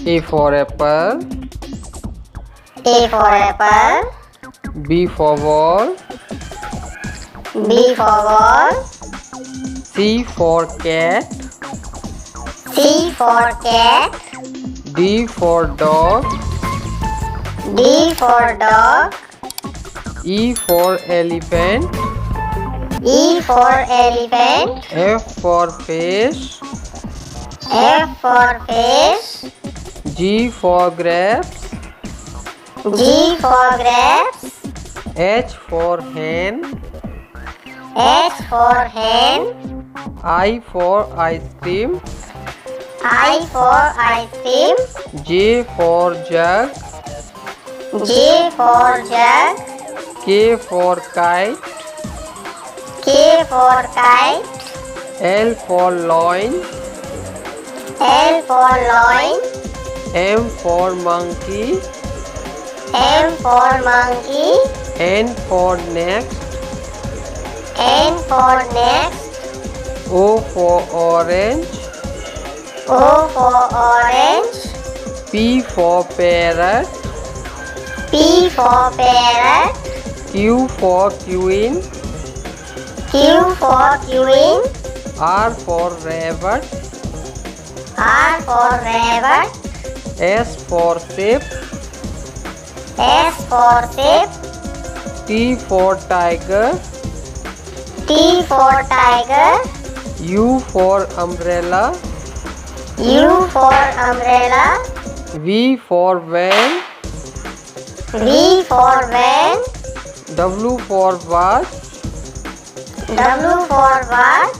A for apple. A for apple. B for ball. B for ball. C for cat. C for cat. D for dog. D for dog. E for elephant. E for elephant. F for fish. F for fish. G for grapes. G for grapes. H for hen. H for hen. I for ice cream. I for ice cream. J for jug. J for jug. K for kite. K for kite. L for loin. L for loin. M for monkey. M for monkey. N for next. N for next. O for orange. O for orange. P for parrot. P for parrot. Q for queen. Q for queen. R for rabbit. R for rabbit. S for ship. S for sheep. T for tiger. T for tiger. U for umbrella. U for umbrella. V for van. V for van. W for watch. W for watch.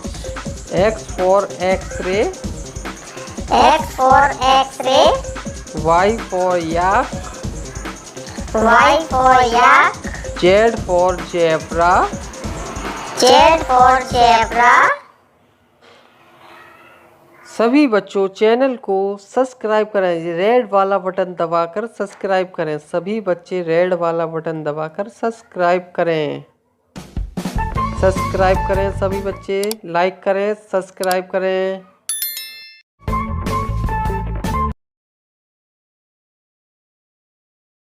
X for x-ray. X for x-ray. Y for yak. Y for yak. Z for zebra. Z for zebra. सभी बच्चों channel को subscribe करें, red वाला button दबाकर subscribe करें। सभी बच्चे red वाला बटन दबाकर सब्सक्राइब करें। सब्सक्राइब करें सभी बच्चे, लाइक करें, सब्सक्राइब करें।